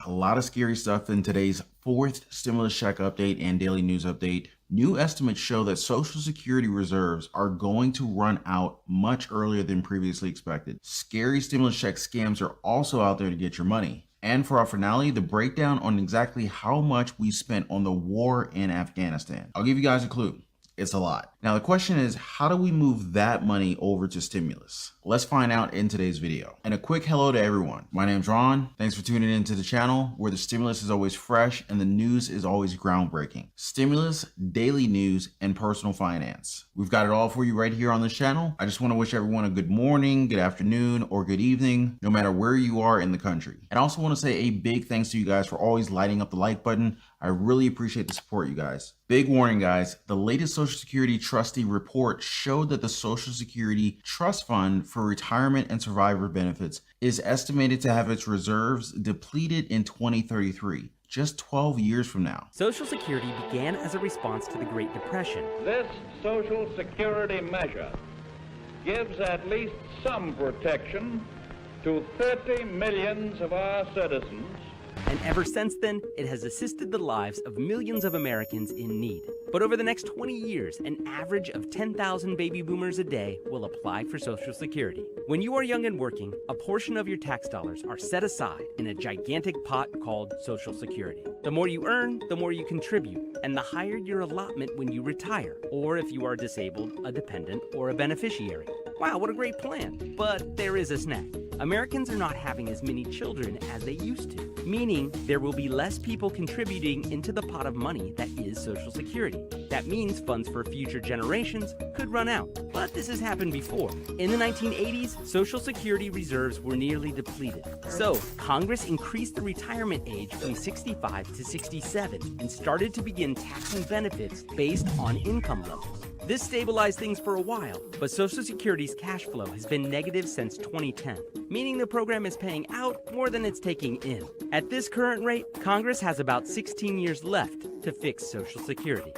A lot of scary stuff in today's fourth stimulus check update and daily news update. New estimates show that Social Security reserves are going to run out much earlier than previously expected. Scary stimulus check scams are also out there to get your money. And for our finale, the breakdown on exactly how much we spent on the war in Afghanistan. I'll give you guys a clue. It's a lot. Now the question is, how do we move that money over to stimulus? Let's find out in today's video. And a quick hello to everyone. My name's Ron. Thanks for tuning in to the channel where the stimulus is always fresh and the news is always groundbreaking. Stimulus, daily news, and personal finance. We've got it all for you right here on this channel. I just want to wish everyone a good morning, good afternoon, or good evening, no matter where you are in the country. And I also want to say a big thanks to you guys for always lighting up the like button. I really appreciate the support, you guys. Big warning, guys. The latest Social Security trustee report showed that the Social Security Trust Fund for Retirement and Survivor Benefits is estimated to have its reserves depleted in 2033, just 12 years from now. Social Security began as a response to the Great Depression. This Social Security measure gives at least some protection to 30 million of our citizens. And ever since then, it has assisted the lives of millions of Americans in need. But over the next 20 years, an average of 10,000 baby boomers a day will apply for Social Security. When you are young and working, a portion of your tax dollars are set aside in a gigantic pot called Social Security. The more you earn, the more you contribute, and the higher your allotment when you retire, or if you are disabled, a dependent, or a beneficiary. Wow, what a great plan. But there is a snag. Americans are not having as many children as they used to, meaning there will be less people contributing into the pot of money that is Social Security. That means funds for future generations could run out. But this has happened before. In the 1980s, Social Security reserves were nearly depleted. So, Congress increased the retirement age from 65 to 67 and started to begin taxing benefits based on income levels. This stabilized things for a while, but Social Security's cash flow has been negative since 2010, meaning the program is paying out more than it's taking in. At this current rate, Congress has about 16 years left to fix Social Security.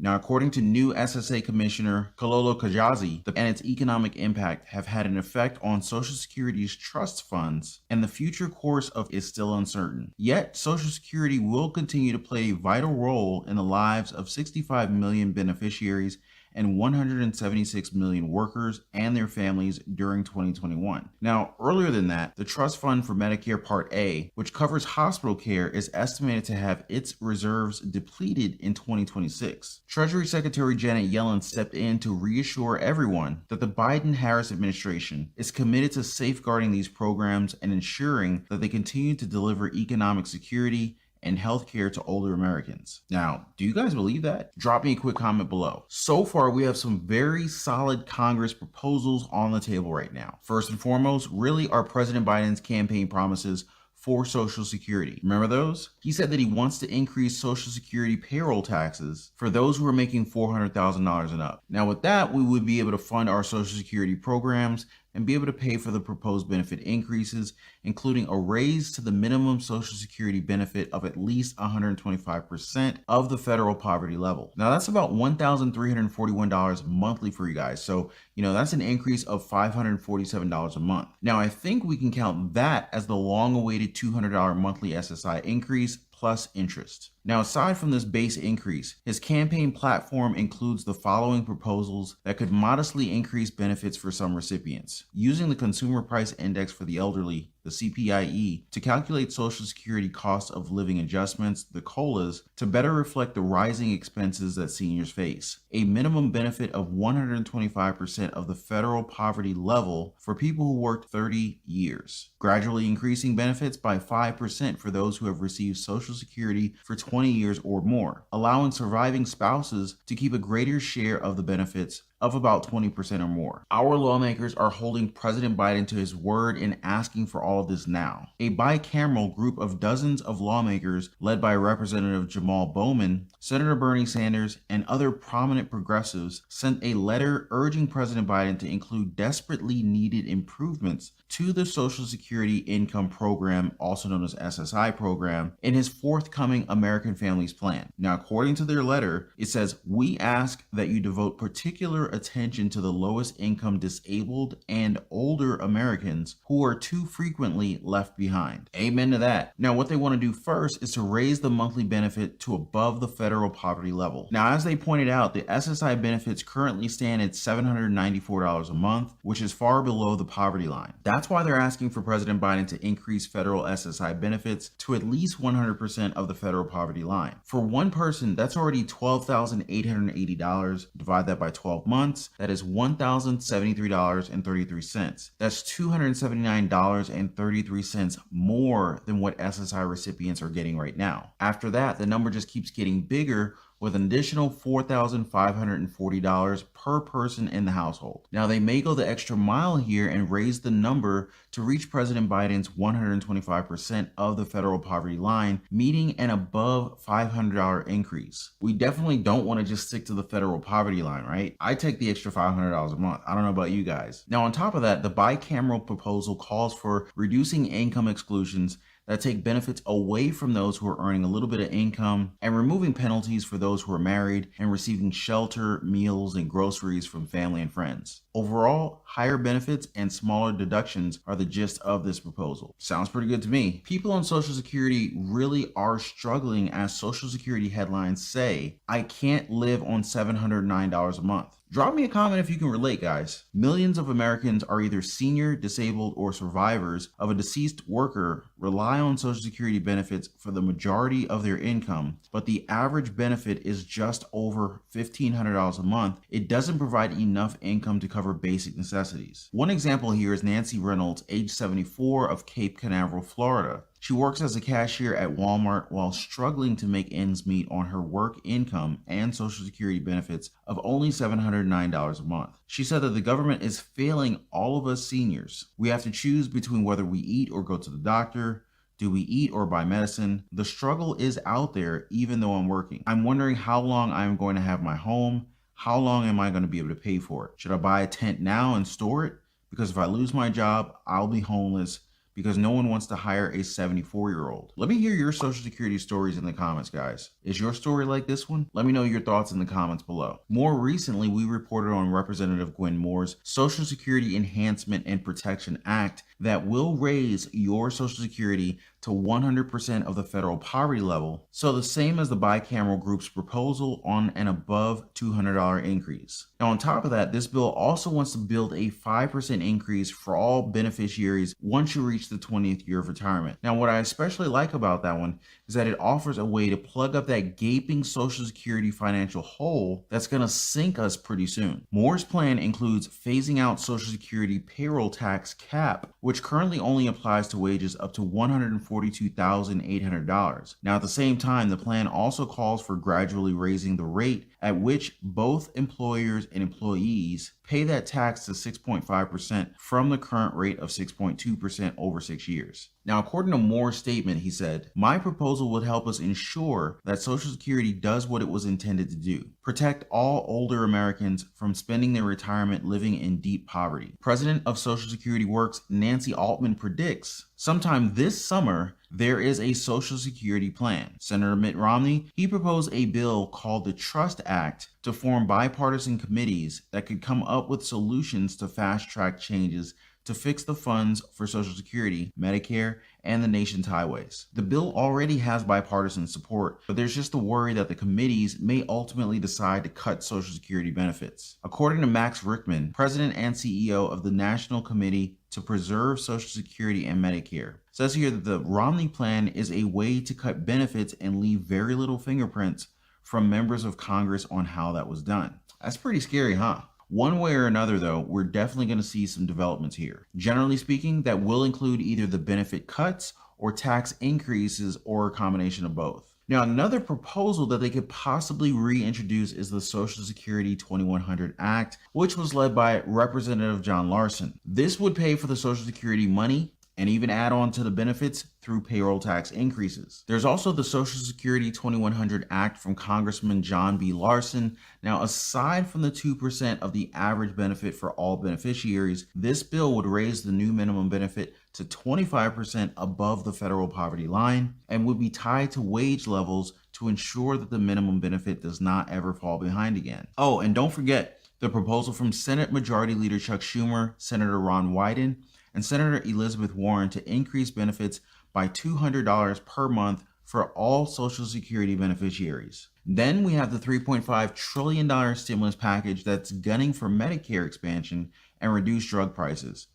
Now, according to new SSA Commissioner Kalolo Kajazi, and its economic impact have had an effect on Social Security's trust funds, and the future course of is still uncertain. Yet, Social Security will continue to play a vital role in the lives of 65 million beneficiaries and 176 million workers and their families during 2021. Now, earlier than that, the Trust Fund for Medicare Part A, which covers hospital care, is estimated to have its reserves depleted in 2026. Treasury Secretary Janet Yellen stepped in to reassure everyone that the Biden-Harris administration is committed to safeguarding these programs and ensuring that they continue to deliver economic security and healthcare to older Americans. Now, do you guys believe that? Drop me a quick comment below. So far, we have some very solid Congress proposals on the table right now. First and foremost, really are President Biden's campaign promises for Social Security. Remember those? He said that he wants to increase Social Security payroll taxes for those who are making $400,000 and up. Now with that, we would be able to fund our Social Security programs and be able to pay for the proposed benefit increases, including a raise to the minimum Social Security benefit of at least 125% of the federal poverty level. Now that's about $1,341 monthly for you guys. So, that's an increase of $547 a month. Now I think we can count that as the long-awaited $200 monthly SSI increase plus interest. Now, aside from this base increase, his campaign platform includes the following proposals that could modestly increase benefits for some recipients. Using the Consumer Price Index for the elderly, the CPIE, to calculate Social Security cost of living adjustments, the COLAs, to better reflect the rising expenses that seniors face. A minimum benefit of 125% of the federal poverty level for people who worked 30 years. Gradually increasing benefits by 5% for those who have received Social Security for 20 years or more, allowing surviving spouses to keep a greater share of the benefits of about 20% or more. Our lawmakers are holding President Biden to his word in asking for all of this now. A bicameral group of dozens of lawmakers led by Representative Jamal Bowman, Senator Bernie Sanders, and other prominent progressives sent a letter urging President Biden to include desperately needed improvements to the Social Security Income Program, also known as SSI program, in his forthcoming American Families Plan. Now, according to their letter, it says, "We ask that you devote particular attention to the lowest income disabled and older Americans who are too frequently left behind." Amen to that. Now, what they want to do first is to raise the monthly benefit to above the federal poverty level. Now, as they pointed out, the SSI benefits currently stand at $794 a month, which is far below the poverty line. That's why they're asking for President Biden to increase federal SSI benefits to at least 100% of the federal poverty line. For one person, that's already $12,880. Divide that by 12 months, that is $1,073.33. That's $279.33 more than what SSI recipients are getting right now. After that, the number just keeps getting bigger, with an additional $4,540 per person in the household. Now, they may go the extra mile here and raise the number to reach President Biden's 125% of the federal poverty line, meeting an above $500 increase. We definitely don't want to just stick to the federal poverty line, right? I take the extra $500 a month. I don't know about you guys. Now, on top of that, the bicameral proposal calls for reducing income exclusions that take benefits away from those who are earning a little bit of income, and removing penalties for those who are married and receiving shelter, meals, and groceries from family and friends. Overall, higher benefits and smaller deductions are the gist of this proposal. Sounds pretty good to me. People on Social Security really are struggling, as Social Security headlines say, "I can't live on $709 a month." Drop me a comment if you can relate, guys. Millions of Americans are either senior, disabled, or survivors of a deceased worker, rely on Social Security benefits for the majority of their income, but the average benefit is just over $1,500 a month. It doesn't provide enough income to cover basic necessities. One example here is Nancy Reynolds, age 74, of Cape Canaveral, Florida. She works as a cashier at Walmart while struggling to make ends meet on her work income and Social Security benefits of only $709 a month. She said that the government is failing all of us seniors. We have to choose between whether we eat or go to the doctor. Do we eat or buy medicine? The struggle is out there even though I'm working. I'm wondering how long I'm going to have my home. How long am I going to be able to pay for it? Should I buy a tent now and store it? Because if I lose my job, I'll be homeless, because no one wants to hire a 74-year-old. Let me hear your Social Security stories in the comments, guys. Is your story like this one? Let me know your thoughts in the comments below. More recently, we reported on Representative Gwen Moore's Social Security Enhancement and Protection Act that will raise your Social Security to 100% of the federal poverty level, so the same as the bicameral group's proposal on an above $200 increase. Now, on top of that, this bill also wants to build a 5% increase for all beneficiaries once you reach the 20th year of retirement. Now, what I especially like about that one is that it offers a way to plug up that gaping Social Security financial hole that's going to sink us pretty soon. Moore's plan includes phasing out Social Security payroll tax cap, which currently only applies to wages up to $142,800. Now, at the same time, the plan also calls for gradually raising the rate at which both employers and employees pay that tax to 6.5% from the current rate of 6.2% over 6 years. Now, according to Moore's statement, he said, "My proposal would help us ensure that Social Security does what it was intended to do: protect all older Americans from spending their retirement living in deep poverty." President of Social Security Works, Nancy Altman, predicts sometime this summer there is a Social Security plan. Senator Mitt Romney, he proposed a bill called the Trust Act to form bipartisan committees that could come up with solutions to fast-track changes to fix the funds for Social Security, Medicare, and the nation's highways. The bill already has bipartisan support, but there's just the worry that the committees may ultimately decide to cut Social Security benefits. According to Max Rickman, president and CEO of the National Committee to Preserve Social Security and Medicare, says here that the Romney plan is a way to cut benefits and leave very little fingerprints from members of Congress on how that was done. That's pretty scary, huh? One way or another, though, we're definitely going to see some developments here. Generally speaking, that will include either the benefit cuts or tax increases, or a combination of both. Now, another proposal that they could possibly reintroduce is the Social Security 2100 Act, which was led by Representative John Larson. This would pay for the Social Security money and even add on to the benefits through payroll tax increases. There's also the Social Security 2100 Act from Congressman John B. Larson. Now, aside from the 2% of the average benefit for all beneficiaries, this bill would raise the new minimum benefit to 25% above the federal poverty line and would be tied to wage levels to ensure that the minimum benefit does not ever fall behind again. Oh, and don't forget the proposal from Senate Majority Leader Chuck Schumer, Senator Ron Wyden, and Senator Elizabeth Warren to increase benefits by $200 per month for all Social Security beneficiaries. Then we have the $3.5 trillion stimulus package that's gunning for Medicare expansion and reduced drug prices.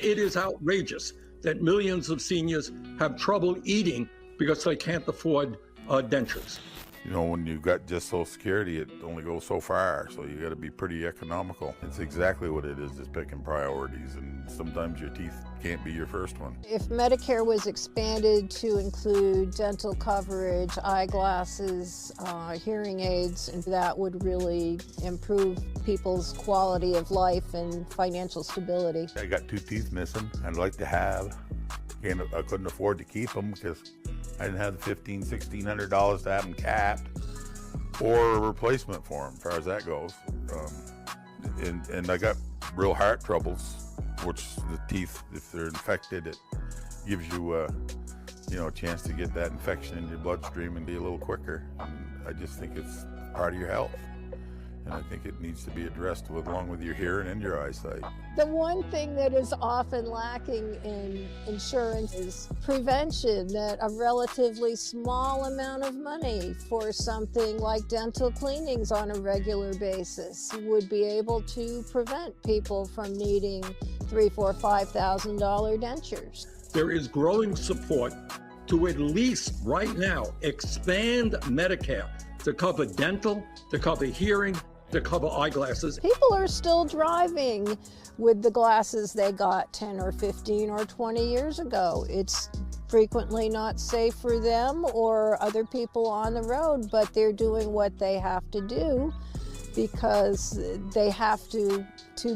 It is outrageous that millions of seniors have trouble eating because they can't afford dentures. You know, when you've got just Social Security, it only goes so far, so you got to be pretty economical. It's exactly what it is picking priorities, and sometimes your teeth can't be your first one. If Medicare was expanded to include dental coverage, eyeglasses, hearing aids, and that would really improve people's quality of life and financial stability. I got 2 teeth missing I'd like to have. And I couldn't afford to keep them because I didn't have the $1,500, $1,600 to have them capped or a replacement for them, as far as that goes. And I got real heart troubles, which the teeth, if they're infected, it gives you a chance to get that infection in your bloodstream and be a little quicker. And I just think it's part of your health. And I think it needs to be addressed along with your hearing and your eyesight. The one thing that is often lacking in insurance is prevention, that a relatively small amount of money for something like dental cleanings on a regular basis would be able to prevent people from needing $3,000, $4,000, $5,000 dentures. There is growing support to at least right now expand Medicare to cover dental, to cover hearing, to cover eyeglasses. People are still driving with the glasses they got 10 or 15 or 20 years ago. It's frequently not safe for them or other people on the road, but they're doing what they have to do because they have to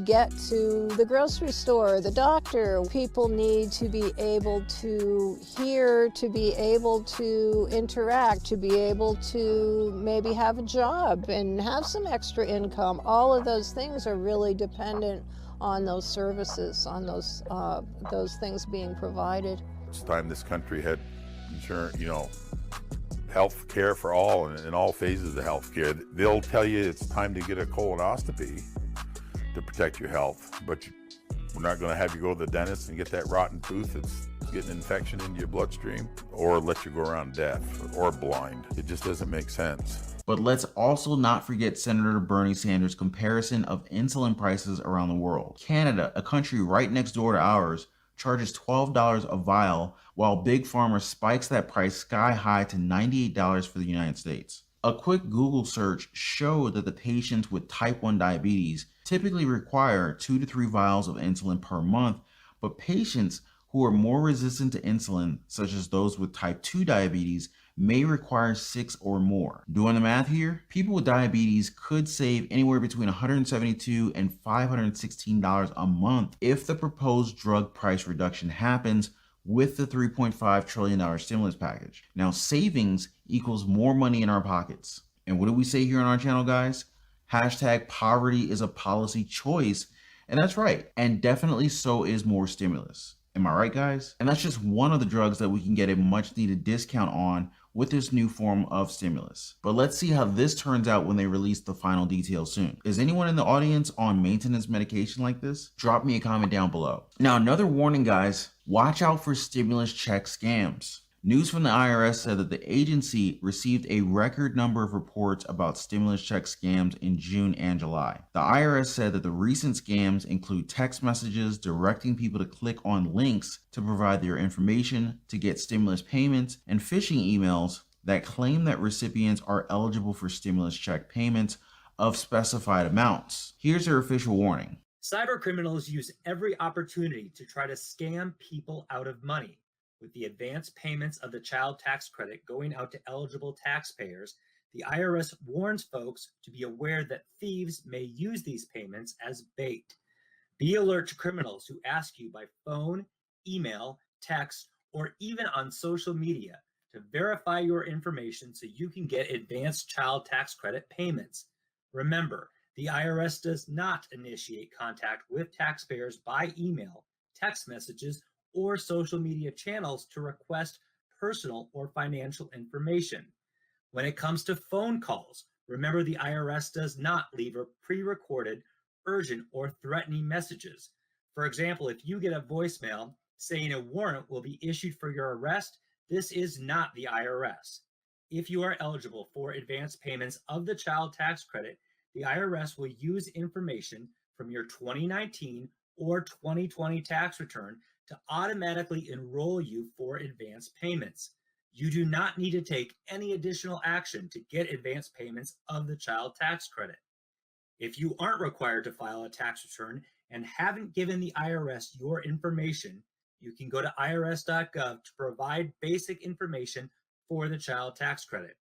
get to the grocery store, the doctor. People need to be able to hear, to be able to interact, to be able to maybe have a job and have some extra income. All of those things are really dependent on those services, on those things being provided. It's time this country had insurance, health care for all and in all phases of health care. They'll tell you it's time to get a colonoscopy to protect your health, but we're not going to have you go to the dentist and get that rotten tooth that's getting an infection into your bloodstream, or let you go around deaf or blind. It just doesn't make sense. But let's also not forget Senator Bernie Sanders' comparison of insulin prices around the world. Canada, a country right next door to ours, charges $12 a vial, while Big Pharma spikes that price sky high to $98 for the United States. A quick Google search showed that the patients with type 1 diabetes typically require 2 to 3 vials of insulin per month, but patients who are more resistant to insulin, such as those with type 2 diabetes, may require 6 or more. Doing the math here, people with diabetes could save anywhere between $172 and $516 a month if the proposed drug price reduction happens with the $3.5 trillion stimulus package. Now, savings equals more money in our pockets. And what do we say here on our channel, guys? Hashtag poverty is a policy choice. And that's right. And definitely so is more stimulus. Am I right, guys? And that's just one of the drugs that we can get a much needed discount on with this new form of stimulus. But let's see how this turns out when they release the final details soon. Is anyone in the audience on maintenance medication like this? Drop me a comment down below. Now, another warning, guys, watch out for stimulus check scams. News from the IRS said that the agency received a record number of reports about stimulus check scams in June and July. The IRS said that the recent scams include text messages directing people to click on links to provide their information to get stimulus payments, and phishing emails that claim that recipients are eligible for stimulus check payments of specified amounts. Here's their official warning. Cyber criminals use every opportunity to try to scam people out of money. With the advance payments of the child tax credit going out to eligible taxpayers, the IRS warns folks to be aware that thieves may use these payments as bait. Be alert to criminals who ask you by phone, email, text, or even on social media to verify your information so you can get advanced child tax credit payments. Remember, the IRS does not initiate contact with taxpayers by email, text messages, or social media channels to request personal or financial information. When it comes to phone calls, remember the IRS does not leave a pre-recorded, urgent, or threatening messages. For example, if you get a voicemail saying a warrant will be issued for your arrest, this is not the IRS. If you are eligible for advance payments of the child tax credit, the IRS will use information from your 2019 or 2020 tax return to automatically enroll you for advance payments. You do not need to take any additional action to get advance payments of the child tax credit. If you aren't required to file a tax return and haven't given the IRS your information, you can go to irs.gov to provide basic information for the child tax credit.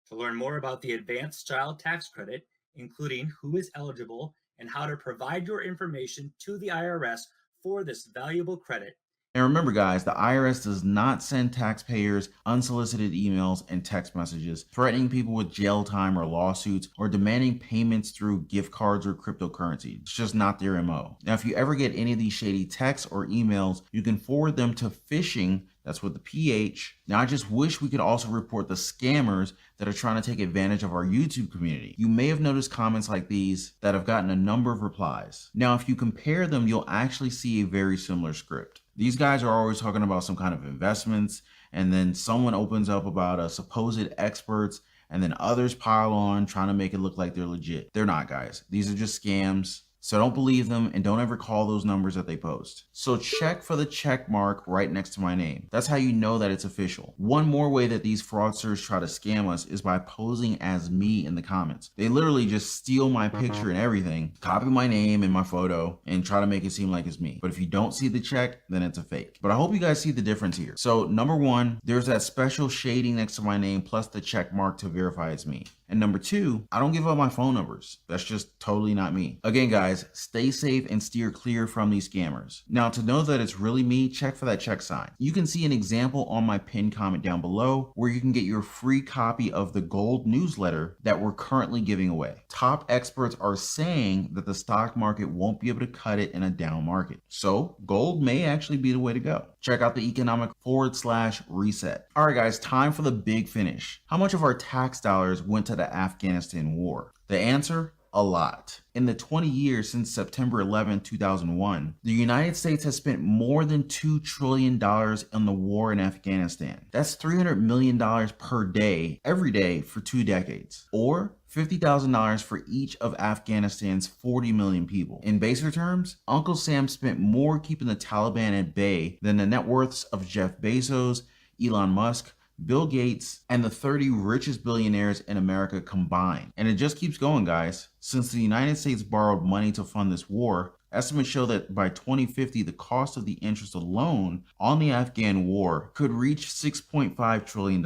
To learn more about the advanced child tax credit, including who is eligible and how to provide your information to the IRS for this valuable credit, And remember, guys, the IRS does not send taxpayers unsolicited emails and text messages threatening people with jail time or lawsuits or demanding payments through gift cards or cryptocurrency. It's just not their MO. Now, if you ever get any of these shady texts or emails, you can forward them to phishing. That's with the PH. Now, I just wish we could also report the scammers that are trying to take advantage of our YouTube community. You may have noticed comments like these that have gotten a number of replies. Now, if you compare them, you'll actually see a very similar script. These guys are always talking about some kind of investments, and then someone opens up about a supposed experts, and then others pile on trying to make it look like they're legit. They're not, guys. These are just scams. So don't believe them and don't ever call those numbers that they post. So check for the check mark right next to my name. That's how you know that it's official. One more way that these fraudsters try to scam us is by posing as me in the comments. They literally just steal my picture and everything, copy my name and my photo, and try to make it seem like it's me. But if you don't see the check, then it's a fake. But I hope you guys see the difference here. So number one, there's that special shading next to my name plus the check mark to verify it's me. And number two, I don't give up my phone numbers. That's just totally not me. Again, guys, stay safe and steer clear from these scammers. Now, to know that it's really me, check for that check sign. You can see an example on my pinned comment down below where you can get your free copy of the gold newsletter that we're currently giving away. Top experts are saying that the stock market won't be able to cut it in a down market. So gold may actually be the way to go. Check out the economic/reset. All right, guys, time for the big finish. How much of our tax dollars went to the Afghanistan war? The answer? A lot. In the 20 years since September 11, 2001, the United States has spent more than $2 trillion on the war in Afghanistan. That's $300 million per day, every day for 2 decades. Or $50,000 for each of Afghanistan's 40 million people. In baser terms, Uncle Sam spent more keeping the Taliban at bay than the net worths of Jeff Bezos, Elon Musk, Bill Gates, and the 30 richest billionaires in America combined. And it just keeps going, guys. Since the United States borrowed money to fund this war, estimates show that by 2050, the cost of the interest alone on the Afghan war could reach $6.5 trillion.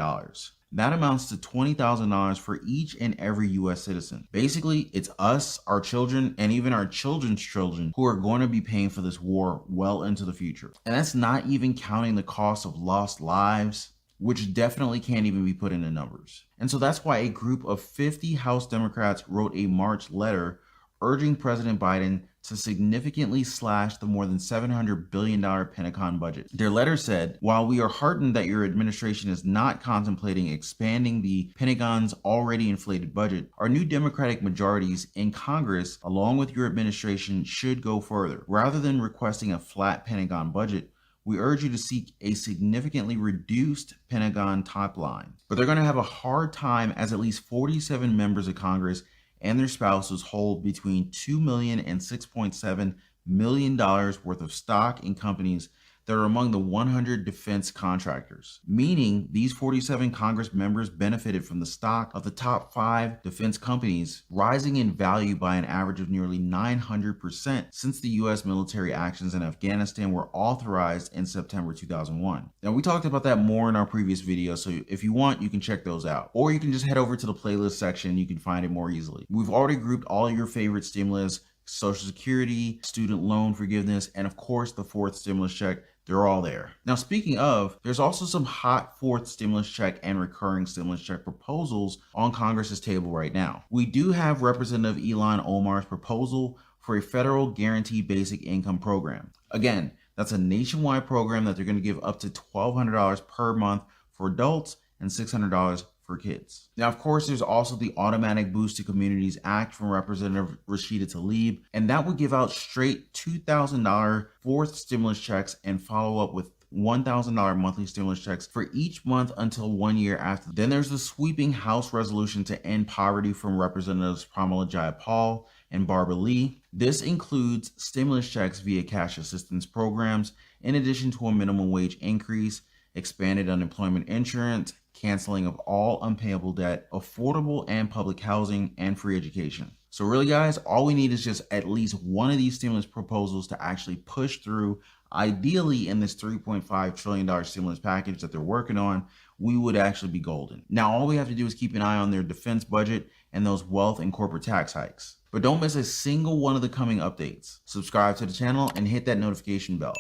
That amounts to $20,000 for each and every US citizen. Basically, it's us, our children, and even our children's children who are going to be paying for this war well into the future. And that's not even counting the cost of lost lives, which definitely can't even be put into numbers. And so that's why a group of 50 House Democrats wrote a March letter urging President Biden to significantly slash the more than $700 billion Pentagon budget. Their letter said, while we are heartened that your administration is not contemplating expanding the Pentagon's already inflated budget, our new Democratic majorities in Congress, along with your administration, should go further. Rather than requesting a flat Pentagon budget, we urge you to seek a significantly reduced Pentagon top line. But they're going to have a hard time as at least 47 members of Congress and their spouses hold between $2 million and $6.7 million worth of stock in companies that are among the 100 defense contractors, meaning these 47 Congress members benefited from the stock of the top 5 defense companies rising in value by an average of nearly 900% since the U.S. military actions in Afghanistan were authorized in September 2001. Now, we talked about that more in our previous video, so if you want, you can check those out. Or you can just head over to the playlist section, you can find it more easily. We've already grouped all your favorite stimulus, Social Security, student loan forgiveness, and of course the 4th stimulus check They're all there. Now, speaking of, there's also some hot fourth stimulus check and recurring stimulus check proposals on Congress's table right now. We do have Representative Ilhan Omar's proposal for a federal guaranteed basic income program. Again, that's a nationwide program that they're going to give up to $1,200 per month for adults and $600 for kids. Now, of course, there's also the Automatic Boost to Communities Act from Representative Rashida Tlaib, and that would give out straight $2,000 fourth stimulus checks and follow up with $1,000 monthly stimulus checks for each month until 1 year after. Then there's the sweeping House resolution to end poverty from Representatives Pramila Jayapal and Barbara Lee. This includes stimulus checks via cash assistance programs, in addition to a minimum wage increase, expanded unemployment insurance, canceling of all unpayable debt, affordable and public housing, and free education. So really, guys, all we need is just at least one of these stimulus proposals to actually push through. Ideally, in this $3.5 trillion stimulus package that they're working on, we would actually be golden. Now, all we have to do is keep an eye on their defense budget and those wealth and corporate tax hikes. But don't miss a single one of the coming updates. Subscribe to the channel and hit that notification bell.